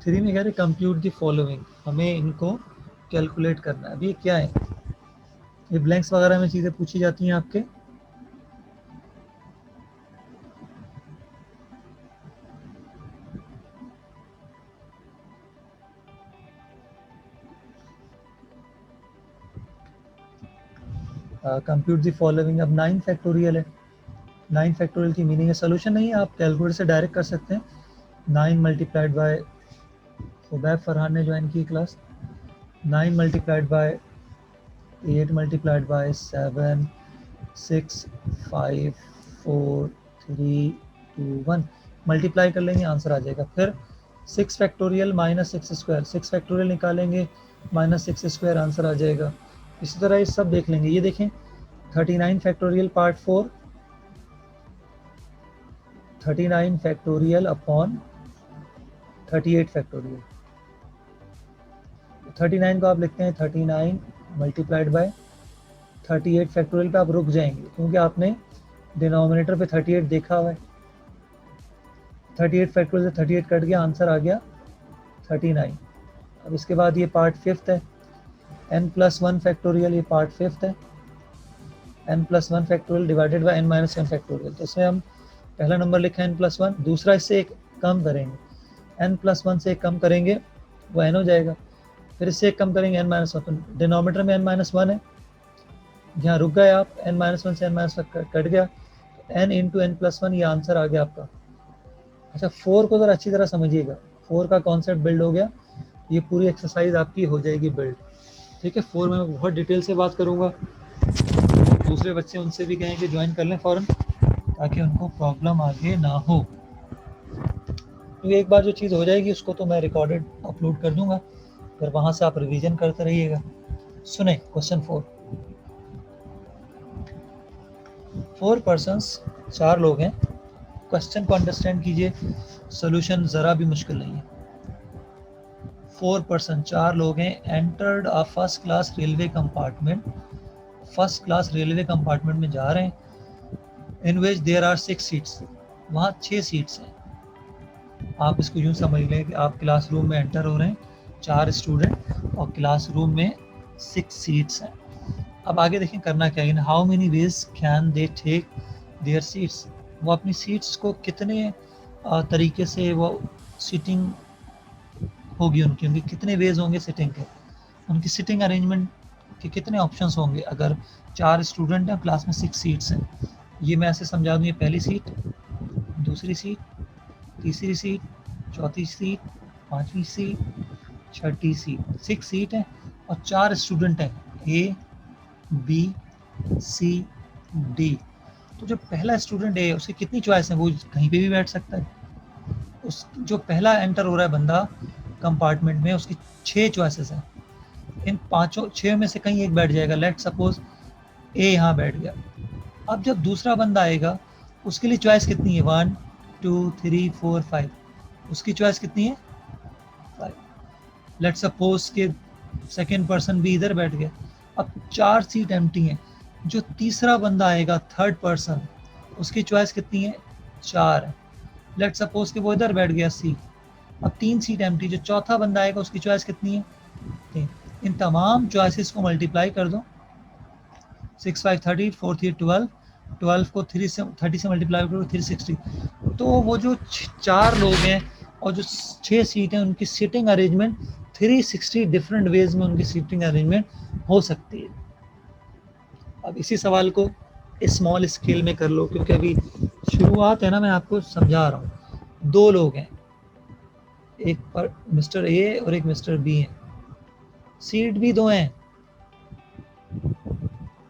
3 में कह रहे कंप्यूट द फॉलोइंग, हमें इनको कैलकुलेट करना है। अभी ये क्या है, ये ब्लैंक्स वगैरह में चीज़ें पूछी जाती हैं आपके। कंप्यूट द फॉलोइंग, अब 9 फैक्टोरियल है। 9 फैक्टोरियल की मीनिंग है, सोल्यूशन नहीं है, आप कैलकुलेटर से डायरेक्ट कर सकते हैं। 9 मल्टीप्लाइड बाय, खुबैब फरहान ने ज्वाइन की class, 9 multiplied by 8 multiplied by 7 6 5 4 3 2 1, multiply कर लेंगे आंसर आ जाएगा। फिर 6 फैक्टोरियल माइनस 6 स्क्वायर, 6 फैक्टोरियल निकालेंगे माइनस 6 स्क्वायर आंसर आ जाएगा। इसी तरह ये सब देख लेंगे। ये देखें 39 factorial part 4, 39 factorial upon 38 factorial. 39 को आप लिखते हैं 39 मल्टीप्लाइड बाय 38 फैक्टोरियल पे आप रुक जाएंगे क्योंकि आपने डिनोमिनेटर पे 38 देखा हुआ है। 38 फैक्टोरियल से 38 कट गया, आंसर आ गया 39। अब इसके बाद ये पार्ट 5th है, n+1 फैक्टोरियल, ये पार्ट 5th है। n+1 factorial divided by n-1 factorial, तो इसमें हम पहला नंबर लिखा है n+1, दूसरा इससे एक कम करेंगे, n+1 से एक कम करेंगे वो n हो जाएगा, फिर इससे एक कम करेंगे n-1, तो डिनोमिनेटर में n-1 है, यहाँ रुक गए आप, n-1 से n-1 कट गया, n इंटू n+1, ये आंसर आ गया आपका। अच्छा 4 को ज़रा अच्छी तरह समझिएगा, 4 का कॉन्सेप्ट बिल्ड हो गया, ये पूरी एक्सरसाइज आपकी हो जाएगी बिल्ड, ठीक है। 4 में मैं बहुत डिटेल से बात करूँगा, दूसरे बच्चे उनसे भी कहें कि ज्वाइन कर लें फ़ौरन, ताकि उनको प्रॉब्लम आगे ना हो। तो एक बार जो चीज़ हो जाएगी उसको तो मैं रिकॉर्डेड अपलोड कर दूंगा, फिर वहाँ से आप रिवीजन करते रहिएगा। सुने क्वेश्चन 4 पर्सन्स, 4 लोग हैं, क्वेश्चन को अंडरस्टैंड कीजिए, सोल्यूशन ज़रा भी मुश्किल नहीं है। 4 पर्सन, 4 लोग हैं, entered a first class railway compartment, first class railway compartment में जा रहे हैं, इन विच देयर आर 6 सीट्स, वहाँ 6 सीट्स हैं। आप इसको यूँ समझ लें कि आप क्लासरूम में एंटर हो रहे हैं, 4 स्टूडेंट और क्लासरूम में 6 सीट्स हैं। अब आगे देखें करना क्या है, how many ways can they take their seats, वो अपनी सीट्स को कितने तरीके से वो सीटिंग होगी उनकी, उनके कितने वेज होंगे सिटिंग के, उनकी सिटिंग अरेंजमेंट के कितने ऑप्शंस होंगे अगर 4 स्टूडेंट हैं, क्लास में 6 सीट्स हैं। ये मैं ऐसे समझा दूँ, ये पहली सीट, दूसरी सीट, तीसरी सीट, चौथी सीट, पांचवी सीट, छठी सीट, 6 सीट है और 4 स्टूडेंट हैं, ए बी सी डी। तो जो पहला स्टूडेंट है उसकी कितनी चॉइस है, वो कहीं पे भी बैठ सकता है। उस जो पहला एंटर हो रहा है बंदा कंपार्टमेंट में, उसकी 6 चॉइसेस हैं, इन 6 में से कहीं एक बैठ जाएगा, लेट सपोज ए यहाँ बैठ गया। अब जब दूसरा बंदा आएगा उसके लिए चॉइस कितनी है, 1 2 3 4 5, उसकी चॉइस कितनी है 5। लेट सपोज के सेकेंड पर्सन भी इधर बैठ गया, अब 4 सीट एम्प्टी हैं, जो तीसरा बंदा आएगा थर्ड पर्सन, उसकी चॉइस कितनी है 4 है। लेट सपोज के वो इधर बैठ गया सी, अब 3 सीट एम्प्टी, जो चौथा बंदा आएगा उसकी चॉइस कितनी है 3। इन तमाम चॉइसेस को मल्टीप्लाई कर दो, 6 5 30, 4 3 12, 12 को 3 से 30 से मल्टीप्लाई करो 360। तो वो जो 4 लोग हैं और जो 6 सीट हैं उनकी सीटिंग अरेंजमेंट 360 डिफरेंट वेज में उनकी सीटिंग अरेंजमेंट हो सकती है। अब इसी सवाल को स्मॉल स्केल में कर लो, क्योंकि अभी शुरुआत है ना, मैं आपको समझा रहा हूँ। 2 लोग हैं, एक पर मिस्टर ए और एक मिस्टर बी हैं, सीट भी 2 हैं,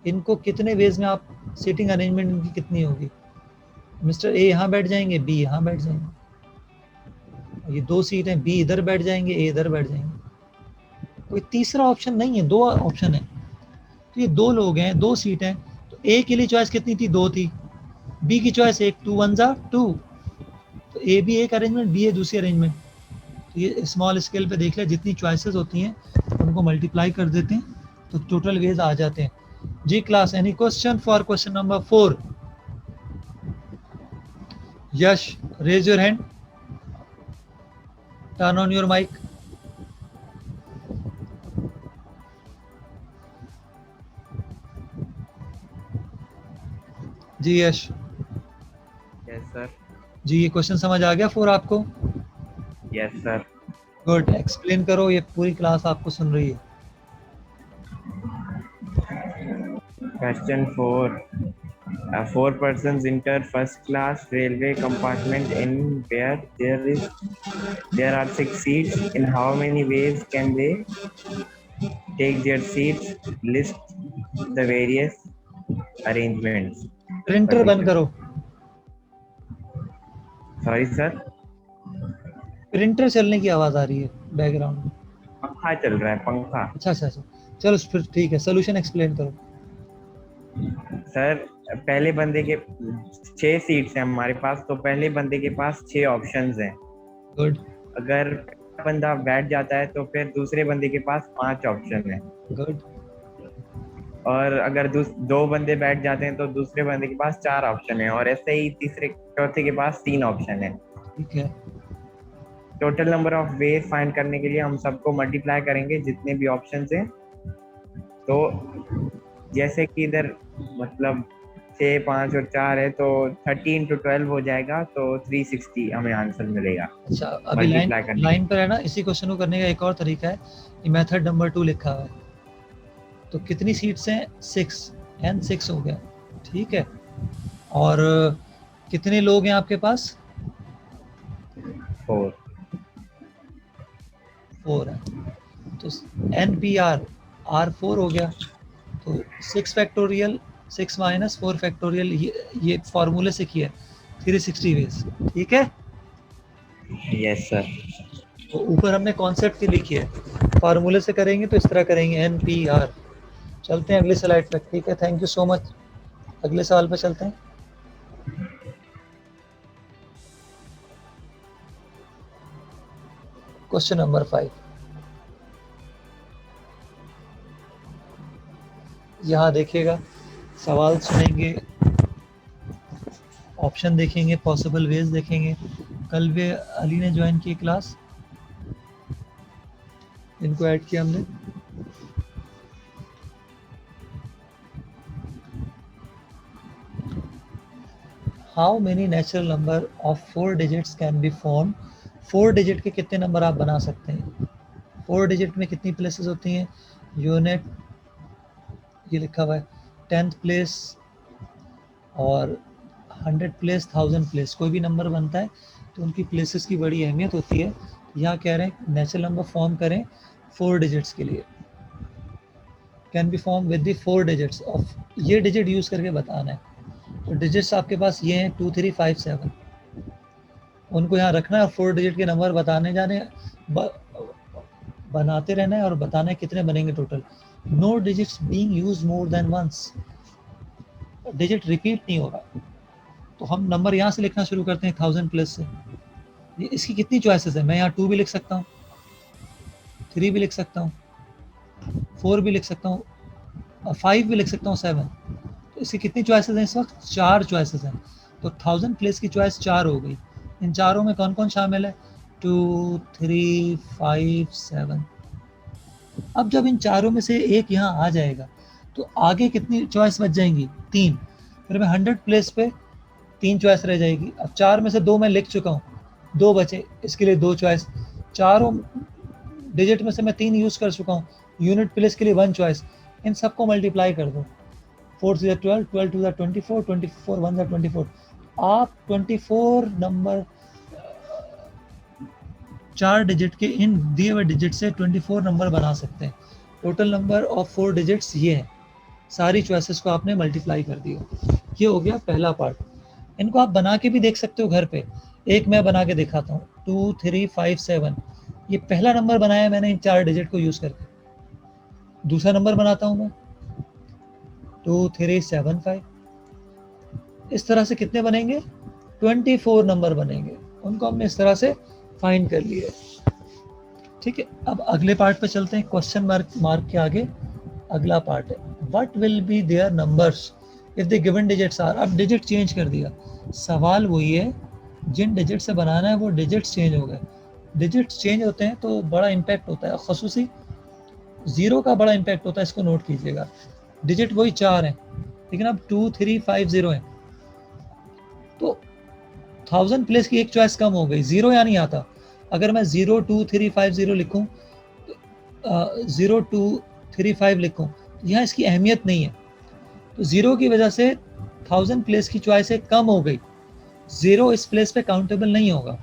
इनको कितने वेज में आप सीटिंग अरेंजमेंट इनकी कितनी होगी, मिस्टर ए यहाँ बैठ जाएंगे, बी यहाँ बैठ जाएंगे, ये 2 सीट हैं, बी इधर बैठ जाएंगे, ए इधर बैठ जाएंगे। कोई तीसरा ऑप्शन नहीं है, 2 ऑप्शन है। तो ये 2 लोग हैं, 2 सीट हैं, तो ए के लिए चॉइस कितनी थी 2 थी, बी की चॉइस 1, 2 1 जा 2, तो ए भी एक अरेंजमेंट, बी है दूसरी अरेंजमेंट। तो ये स्मॉल स्केल पे देख ले, जितनी चॉइसेस होती हैं उनको मल्टीप्लाई कर देते हैं तो टोटल वेज आ जाते हैं। जी class, any question for question number 4? Yash, raise your hand. Turn on your mic. जी यश। Yes sir. जी ये क्वेश्चन समझ आ गया 4 आपको? Yes sir. गुड, एक्सप्लेन करो, ये पूरी क्लास आपको सुन रही है। Question 4, 4 persons enter first class railway compartment in where there are 6 seats. In how many ways can they take their seats? List the various arrangements. Printer बंद करो। Sorry sir. Printer चलने की आवाज आ रही है बैकग्राउंड में। पंखा चल रहा है, पंखा। अच्छा अच्छा अच्छा, चलो फिर ठीक है, सोल्यूशन एक्सप्लेन करो। सर पहले बंदे के 6 सीट्स हैं हमारे पास, तो पहले बंदे के पास 6 ऑप्शंस हैं। गुड अगर बंदा बैठ जाता है तो फिर दूसरे बंदे के पास 5 ऑप्शन है। गुड। और अगर दो बंदे बैठ जाते हैं तो दूसरे बंदे के पास 4 ऑप्शन है, और ऐसे ही तीसरे चौथे के पास 3 ऑप्शन है। ठीक है। Total number of ways find करने के लिए हम सबको मल्टीप्लाई करेंगे जितने भी ऑप्शंस हैं। तो जैसे कि इधर मतलब 6, 5 और 4 है, तो 30 into 12 हो जाएगा, तो 360 हमें आंसर मिलेगा। अच्छा अभी मल्टीप्लाई करने लाइन पर है ना, इसी क्वेश्चन को करने का एक और तरीका है, ये मेथड नंबर 2 लिखा हुआ है। तो कितनी सीट्स हैं? 6, एन 6 हो गया, ठीक है। और कितने लोग हैं आपके पास? 4 4 है, तो एन पी आर आर 4 हो गया। तो 6 फैक्टोरियल 6 माइनस 4 फैक्टोरियल, ये फॉर्मूले से किया 360 वेज, ठीक है। Yes sir. तो ऊपर हमने कॉन्सेप्ट के लिखी है, फार्मूले से करेंगे तो इस तरह करेंगे एन पी आर। चलते हैं अगली स्लाइड पे, ठीक है, थैंक यू सो मच। अगले सवाल पे चलते हैं। क्वेश्चन नंबर 5, यहाँ देखिएगा, सवाल सुनेंगे, ऑप्शन देखेंगे, पॉसिबल वेज देखेंगे। कल भी अली ने ज्वाइन की क्लास, इनको ऐड किया हमने। How many natural number of 4 digits can be form? 4 digit के कितने नंबर आप बना सकते हैं? 4 डिजिट में कितनी प्लेसेस होती हैं? यूनिट, ये लिखा हुआ है 10th प्लेस, और 100 प्लेस, 1000 प्लेस, कोई भी नंबर बनता है तो उनकी प्लेसेस की बड़ी अहमियत होती है। यहाँ कह रहे हैं नेचुरल नंबर फॉर्म करें 4 डिजिट्स के लिए, can be form with the 4 digits of, ये डिजिट यूज़ करके बताना है। तो डिजिट्स आपके पास ये हैं 2 3 5 7, उनको यहाँ रखना है और 4 डिजिट के नंबर बताने जाने, बनाते रहना है और बताना है कितने बनेंगे total. No digits being used more than once, digit repeat नहीं होगा। तो हम नंबर यहाँ से लिखना शुरू करते हैं 1000 प्लस से। इसकी कितनी चॉइसेस है? मैं यहाँ 2 भी लिख सकता हूँ, 3 भी लिख सकता हूँ, 4 भी लिख सकता हूँ, 5 भी लिख सकता हूँ, 7। तो इसकी कितनी चॉइसेस हैं इस वक्त? 4 चॉइसेस हैं। तो 1000 प्लेस की चॉइस 4 हो गई। इन चारों में कौन कौन शामिल है? 2 3 5 7। अब जब इन चारों में से एक यहाँ आ जाएगा तो आगे कितनी चॉइस बच जाएंगी? 3। फिर मैं 100 प्लेस पे 3 चॉइस रह जाएगी। अब 4 में से 2 मैं लिख चुका हूँ, 2 बचे, इसके लिए 2 चॉइस। चारों डिजिट में से मैं 3 यूज़ कर चुका हूँ, यूनिट प्लेस के लिए 1 चॉइस। इन सबको मल्टीप्लाई कर दो, 4 से 12, 12 टू 24, 24 1 24। आप 24 नंबर 4 डिजिट के इन दिए हुए डिजिट से 24 नंबर बना सकते हैं। टोटल नंबर ऑफ 4 डिजिट्स ये है। सारी चॉइसेस को आपने मल्टीप्लाई कर दिया। ये हो गया पहला पार्ट। इनको आप बना के भी देख सकते हो घर पे। एक मैं बना के दिखाता हूँ, 2 3 5 7। ये पहला नंबर बनाया मैंने इन 4 डिजिट को यूज़ करके। दूसरा नंबर बनाता हूँ मैं 2 3 7 5। इस तरह से कितने बनेंगे? 24 नंबर बनेंगे। उनको हमने इस तरह से फाइंड कर लिए, ठीक है। अब अगले पार्ट पे चलते हैं। क्वेश्चन मार्क के आगे अगला पार्ट है, what will be there numbers if the given digits are. अब डिजिट चेंज कर दिया, सवाल वही है, जिन डिजिट से बनाना है वो डिजिट्स चेंज हो गए। डिजिट्स चेंज होते हैं तो बड़ा इम्पैक्ट होता है, खसूसी जीरो का बड़ा इम्पैक्ट होता है, इसको नोट कीजिएगा। डिजिट वही 4 हैं लेकिन अब 2350 है, तो 1000 प्लेस की एक चॉइस कम हो गई, जीरो यहाँ नहीं आता। अगर मैं 02350 लिखूं, 0235 लिखूं, तो यहाँ इसकी अहमियत नहीं है, तो जीरो की वजह से 1000 प्लेस की चॉइसें कम हो गई, जीरो इस प्लेस पे काउंटेबल नहीं होगा,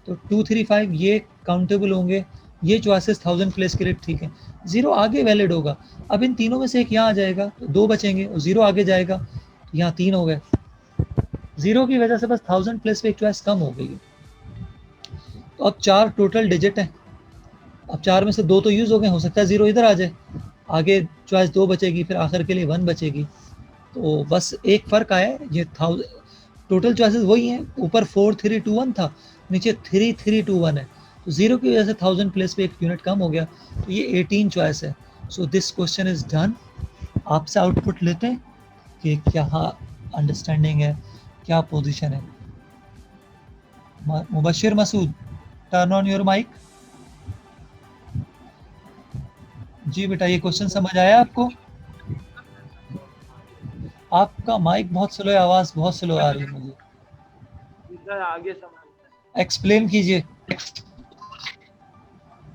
तो 235 ये काउंटेबल होंगे, ये चॉइसेस 1000 प्लेस के लिए ठीक है, जीरो आगे वैलिड होगा। अब इन तीनों में से एक यहाँ आ जाएगा तो 2 बचेंगे, और जीरो आगे जाएगा तो यहाँ 3 हो गए, जीरो की वजह से बस 1000 प्लेस पे एक चॉइस कम हो गई है। तो अब 4 टोटल डिजिट है, अब 4 में से 2 तो यूज हो गए, हो सकता है जीरो इधर आ जाए, आगे चॉइस 2 बचेगी, फिर आखिर के लिए 1 बचेगी, तो बस एक फर्क आया है, ये टोटल चॉइसेस वही हैं, ऊपर 4321 था, नीचे 3321 है, तो जीरो की वजह से 1000 प्लेस पे एक यूनिट कम हो गया, तो ये 18 चॉइस है। So this question is done. आपसे आउटपुट लेते हैं कि क्या अंडरस्टैंडिंग है, क्या पोजीशन है। Mubashir Masood, turn on your mic. जी बेटा, ये क्वेश्चन समझ आया आपको? आपका माइक बहुत स्लो है, आवाज बहुत स्लो आ रही है मुझे। सर आगे समझ एक्सप्लेन कीजिए।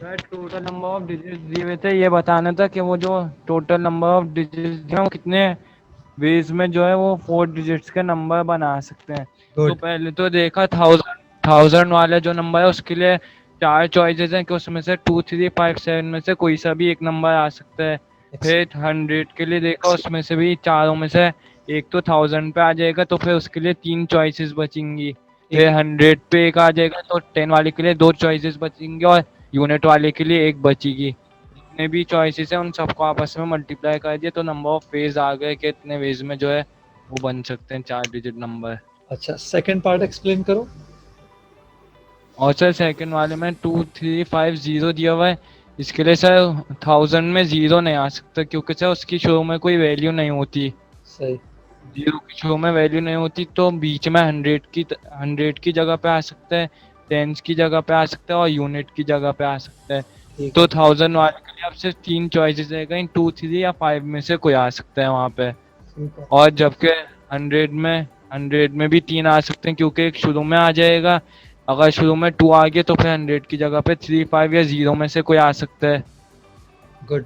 Sir total number of digits दिए हुए थे, ये बताना था कि वो जो टोटल नंबर ऑफ डिजिट्स हैं वो कितने वेज में जो है वो 4 डिजिट्स के नंबर बना सकते हैं। तो गुड, पहले तो देखा 1000 वाला जो नंबर है उसके लिए 4 चॉइसेस हैं कि उसमें से 2 3 5 7 में से कोई सा भी एक नंबर आ सकता है। फिर 100 के लिए देखा, उसमें से भी चारों में से एक तो 1000 पे आ जाएगा, तो फिर उसके लिए 3 चॉइसेस बचेंगी। फिर 100 पे एक आ जाएगा तो 10 वाले के लिए 2 चॉइसेस बचेंगे और यूनिट वाले के लिए एक बचेगी। जितने भी चॉइसेस हैं उन सबको आपस में मल्टीप्लाई कर दिया तो नंबर ऑफ वेज आ गए कि इतने वेज में जो है वो बन सकते हैं 4 डिजिट नंबर। अच्छा, सेकंड पार्ट एक्सप्लेन करो। और सर सेकंड वाले में 2350 दिया हुआ है, इसके लिए सर 1000 में जीरो नहीं आ सकता क्योंकि सर उसकी शुरू में कोई वैल्यू नहीं होती, सही, जीरो की शुरू में वैल्यू नहीं होती, तो बीच में 100 की जगह पे आ सकता है, टेंस की जगह पे आ सकता है और यूनिट की जगह पे आ सकता है। ठीक तो है, 1000 वाले के लिए अब सिर्फ 3 चॉइसेस रहेगा, इन 2 3 या 5 में से कोई आ सकता है वहाँ पे। ठीक है, और जबकि 100 में भी 3 आ सकते हैं क्योंकि एक शुरू में आ जाएगा, अगर शुरू में 2 आ गया तो फिर 100 की जगह पे 3 5 या 0 में से कोई आ सकता है। गुड,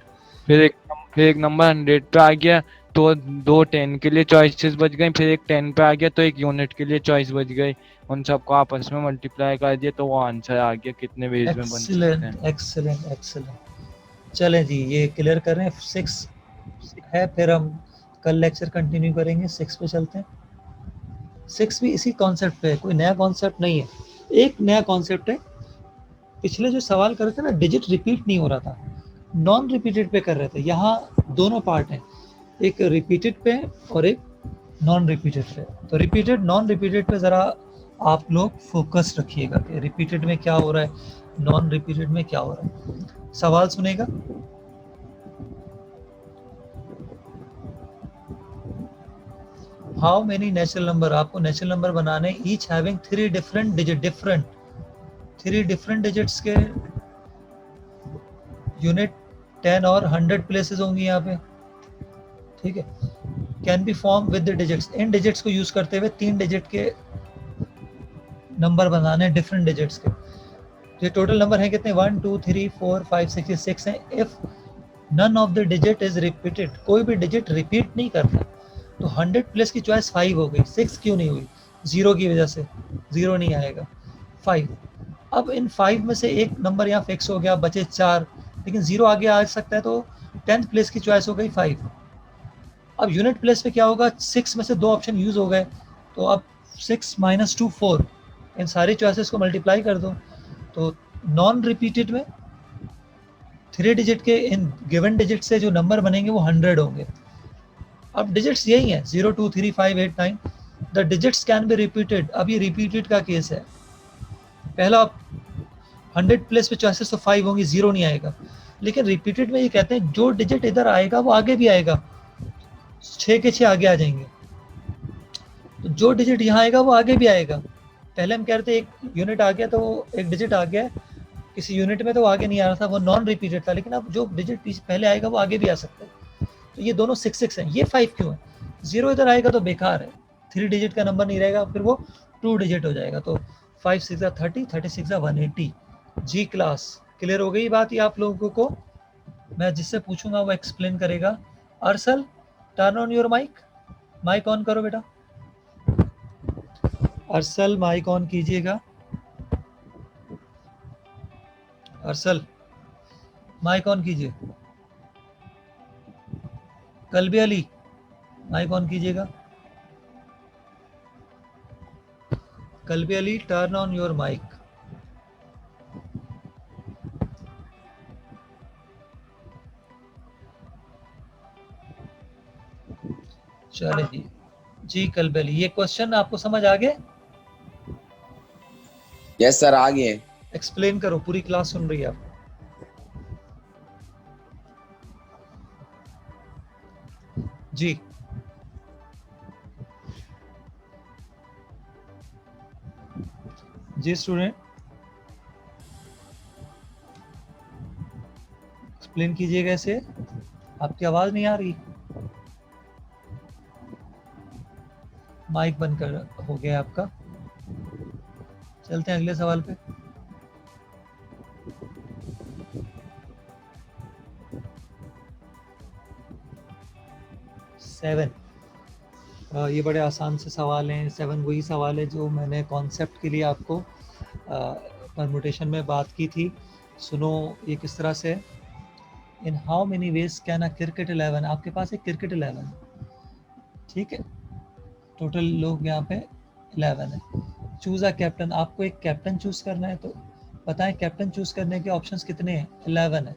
फिर एक नंबर 100 पे आ गया तो 2 10 के लिए चॉइसेस बच गई, फिर एक 10 पे आ गया तो एक यूनिट के लिए चॉइस बच गई, उन सबको आपस में मल्टीप्लाई कर दिया तो वो आंसर आ गया कितने वेज में बन सकते हैं। Excellent excellent excellent. चलें जी, ये क्लियर कर रहे हैं। 6 है, फिर हम कल लेक्चर कंटिन्यू करेंगे, 6 पे चलते हैं। 6 भी इसी कॉन्सेप्ट पे है, कोई नया कॉन्सेप्ट नहीं है। एक नया कॉन्सेप्ट है, पिछले जो सवाल कर रहे थे ना, डिजिट रिपीट नहीं हो रहा था, नॉन रिपीटेड पे कर रहे थे। यहाँ दोनों पार्ट हैं, एक रिपीटेड पे है और एक नॉन रिपीटेड पे। तो रिपीटेड नॉन रिपीटेड पे ज़रा आप लोग फोकस रखिएगा कि रिपीटेड में क्या हो रहा है, नॉन रिपीटेड में क्या हो रहा है। सवाल सुनेगा। हाउ मेनी नेचुरल नंबर, आपको नेचुरल नंबर बनाने, each having 3 different digit, 3 different digits के यूनिट 10 और 100 प्लेसेस होंगी यहाँ पे, ठीक है। Can be form with the digits, in digits को यूज करते हुए 3 डिजिट के नंबर बनाने, डिफरेंट डिजिट्स के। ये टोटल नंबर है कितने, 1 2 3 4 5 6 6 है। If none of the digit is repeated, कोई भी डिजिट रिपीट नहीं करता, तो 100 प्लस की चॉइस 5 हो गई, 6 क्यों नहीं हुई, जीरो की वजह से, जीरो नहीं आएगा, 5। अब इन 5 में से एक नंबर यहाँ फिक्स हो गया, बचे 4, लेकिन जीरो आगे आ सकता है, तो 10th प्लेस की चॉइस हो गई 5। अब यूनिट प्लेस पे क्या होगा, 6 में से 2 ऑप्शन यूज हो गए, तो अब 6 - 2 4, इन सारी चॉइसेस को मल्टीप्लाई कर दो, तो नॉन रिपीटेड में 3 डिजिट के इन गिवन डिजिट से जो नंबर बनेंगे वो 100 होंगे। अब डिजिट्स यही हैं, 0 2 3 5 8 9। The digits can be repeated, अब ये रिपीटेड का केस है। पहला 100 प्लेस पे चॉइसेस तो 5 होंगी, जीरो नहीं आएगा, लेकिन रिपीटेड में ये कहते हैं जो डिजिट इधर आएगा वो आगे भी आएगा, 6 के 6 आगे आ जाएंगे, तो जो डिजिट यहाँ आएगा वो आगे भी आएगा, पहले हम कह रहे थे एक यूनिट आ गया तो एक डिजिट आ गया, किसी यूनिट में तो आगे नहीं आ रहा था, वो नॉन रिपीटेड था, लेकिन अब जो डिजिट पहले आएगा वो आगे भी आ सकता है। तो ये दोनों 6 हैं, ये 5 क्यों है? 0 इधर आएगा तो बेकार है, 3 डिजिट का नंबर नहीं रहेगा, फिर वो 2 डिजिट हो जाएगा। तो 5 6 30, 36 180। जी क्लास क्लियर हो गई बात ये आप लोगों को? मैं जिससे पूछूंगा वो एक्सप्लेन करेगा। Arsal, turn on your mic, mic on करो बेटा। अर्सल माइक ऑन कीजिएगा। अर्सल माइक ऑन कीजिए। कल्बी अली माइक ऑन कीजिएगा। Kalbi Ali turn on your mic. चले जी। जी कल्बी अली, ये क्वेश्चन आपको समझ आ गए? यस सर, आ गए। एक्सप्लेन करो, पूरी क्लास सुन रही है आप। जी जी स्टूडेंट एक्सप्लेन कीजिएगा ऐसे। आपकी आवाज नहीं आ रही, माइक बंद कर हो गया आपका। चलते हैं अगले सवाल पे। सेवन, ये बड़े आसान से सवाल हैं। 7 वही सवाल है जो मैंने कॉन्सेप्ट के लिए आपको परमुटेशन में बात की थी। सुनो ये किस तरह से। इन how many ways can a cricket 11, आपके पास एक क्रिकेट 11, ठीक है, टोटल लोग यहाँ पे 11 है। चूज अ कैप्टन, आपको एक कैप्टन चूज करना है, तो बताएं कैप्टन चूज करने के ऑप्शंस कितने हैं? 11 है।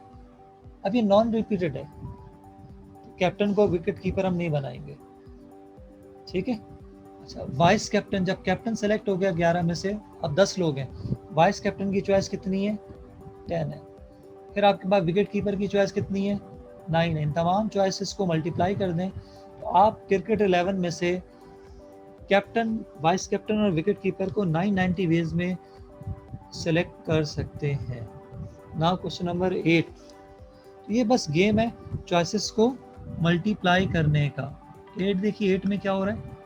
अब ये नॉन रिपीटेड है, कैप्टन को विकेट कीपर हम नहीं बनाएंगे, ठीक है। अच्छा, वाइस कैप्टन, जब कैप्टन सेलेक्ट हो गया 11 में से, अब 10 लोग हैं, वाइस कैप्टन की चॉइस कितनी है? 10 है। फिर आपके पास विकेट कीपर की चॉइस कितनी है? 9 है। इन तमाम चॉइसेस को मल्टीप्लाई कर दें तो आप क्रिकेट 11 में से कैप्टन, वाइस कैप्टन और विकेट कीपर को 990 वेज में सेलेक्ट कर सकते हैं। नाउ क्वेश्चन नंबर 8, तो ये बस गेम है चॉइसेस को मल्टीप्लाई करने का। 8 देखिए, 8 में क्या हो रहा है?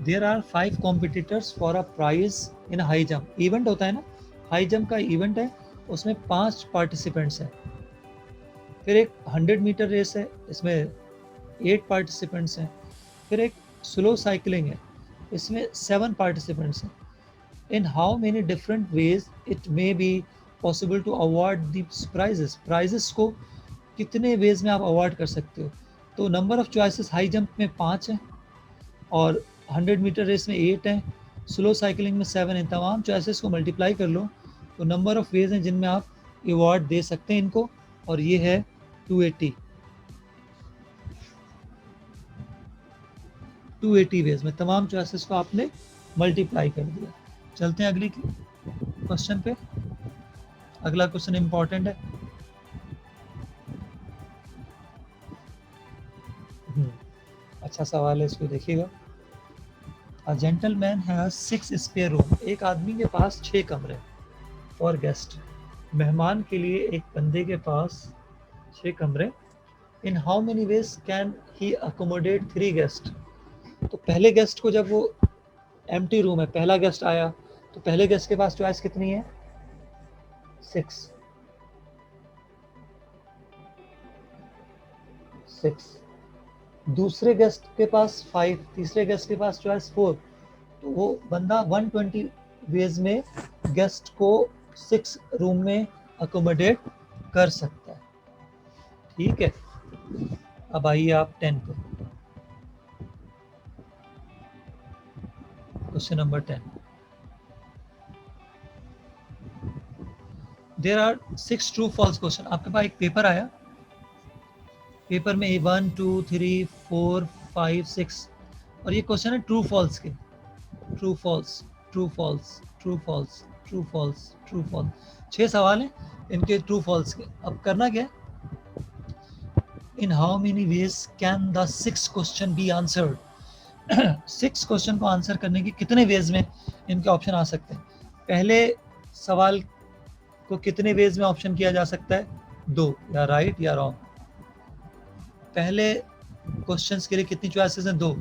There are 5 competitors for a prize in high jump. Event होता है ना, हाई जंप का इवेंट है, उसमें 5 पार्टिसिपेंट्स हैं। फिर एक 100 मीटर रेस है, इसमें 8 पार्टिसिपेंट्स हैं। फिर एक स्लो साइकिलिंग है, इसमें 7 पार्टिसिपेंट्स हैं। In how many different ways it may be possible to award these prizes, prizes को कितने वेज में आप अवार्ड कर सकते हो? तो number of choices high jump में 5 हैं, और 100 मीटर रेस में 8 हैं, स्लो साइकिलिंग में 7 हैं। तमाम चॉइसेस को मल्टीप्लाई कर लो तो नंबर ऑफ वेज हैं जिनमें आप अवार्ड दे सकते हैं इनको, और ये है 280। 280 वेज में तमाम चॉइसेस को आपने मल्टीप्लाई कर दिया। चलते हैं अगली क्वेश्चन पे। अगला क्वेश्चन इंपॉर्टेंट है। अच्छा सवाल है, इसको देखिएगा। A gentleman has 6 spare room, एक आदमी के पास 6 कमरे फॉर गेस्ट, मेहमान के लिए एक बंदे के पास 6 कमरे। इन how many ways can he accommodate 3 guest. तो पहले गेस्ट को, जब वो एम्प्टी रूम है, पहला गेस्ट आया, तो पहले गेस्ट के पास चॉइस कितनी है? 6। दूसरे गेस्ट के पास 5, तीसरे गेस्ट के पास चॉइस 4। तो वो बंदा 120 वेज में गेस्ट को 6 रूम में अकोमोडेट कर सकता है, ठीक है। अब आइए आप 10 पे, question number 10। There are 6 true false question. आपके पास एक पेपर आया, पेपर में 1 2 3 4 5 6, और ये क्वेश्चन है ट्रू फॉल्स के। True false, true false, true false, true false, true false, 6 सवाल हैं इनके ट्रू फॉल्स के। अब करना क्या है? इन how many ways can the 6 question be answered. 6 question को आंसर करने की कितने वेज में इनके ऑप्शन आ सकते हैं? पहले सवाल को कितने वेज में ऑप्शन किया जा सकता है? 2, या राइट या रॉन्ग। पहले क्वेश्चंस के लिए कितनी चॉइसेस हैं? 2।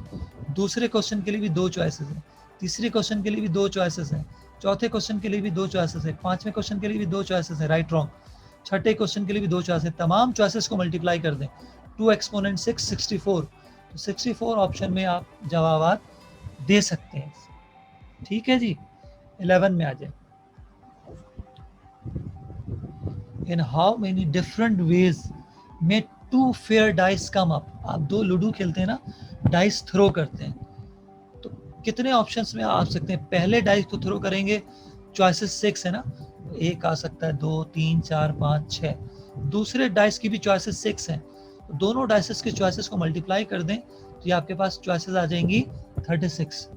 दूसरे क्वेश्चन के लिए भी 2 चॉइसेस हैं, तीसरे क्वेश्चन के लिए भी 2 चॉइसेस हैं, चौथे क्वेश्चन के लिए भी 2 चॉइसेस है, पांचवें क्वेश्चन के लिए भी 2 चॉइसेस है, राइट रॉन्ग। छठे क्वेश्चन के लिए भी 2 चॉइसेस। तमाम चॉइसेस को मल्टीप्लाई कर दें, 2 एक्सपोनेंट 6 64, तो 64 ऑप्शन में आप जवाब दे सकते हैं। ठीक है जी। 11 में आ जाए। इन हाउ मेनी डिफरेंट वेज में 2 फेयर डाइस कम अप। आप 2 लूडो खेलते हैं ना, डाइस थ्रो करते हैं, तो कितने ऑप्शंस में आ सकते हैं? पहले डाइस को थ्रो करेंगे, चॉइसेस 6 है ना, एक आ सकता है, 2 3 4 5 6। दूसरे डाइस की भी चॉइसेस 6 हैं, तो दोनों डाइसेस के चॉइसेस को मल्टीप्लाई कर दें तो ये आपके पास चॉइसेस आ जाएंगी 36।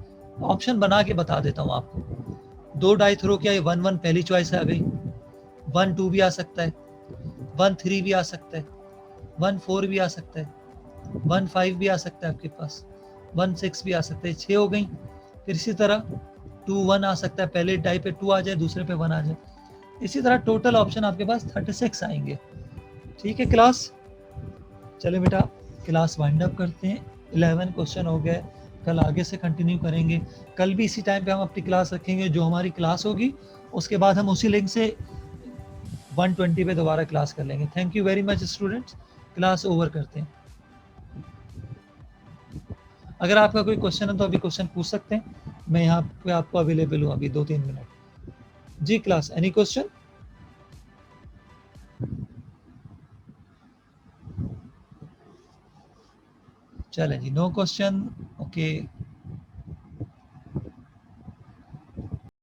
ऑप्शन बना के बता देता हूँ आपको। 2 डाई थ्रो किया, 1 1 पहली चॉइस आ गई, 1 2 भी आ सकता है, 1 3 भी आ सकता है, 1 4 भी आ सकता है, 1 5 भी आ सकता है आपके पास, 1 6 भी आ सकता है, 6 हो गई। फिर इसी तरह 2 1 आ सकता है, पहले डाई पे 2 आ जाए, दूसरे पे 1 आ जाए। इसी तरह टोटल ऑप्शन आपके पास 36 आएंगे। ठीक है क्लास, चले बेटा क्लास वाइंड अप करते हैं। 11 क्वेश्चन हो गए, कल आगे से कंटिन्यू करेंगे। कल भी इसी टाइम पे हम अपनी क्लास रखेंगे, जो हमारी क्लास होगी उसके बाद हम उसी लिंक से 120 पे दोबारा क्लास कर लेंगे। Thank you very much students, class over करते हैं। अगर आपका कोई क्वेश्चन है तो अभी क्वेश्चन पूछ सकते हैं, मैं यहाँ पे आपको अवेलेबल हूँ अभी 2-3 मिनट। जी क्लास, एनी क्वेश्चन? चले जी, नो क्वेश्चन, ओके।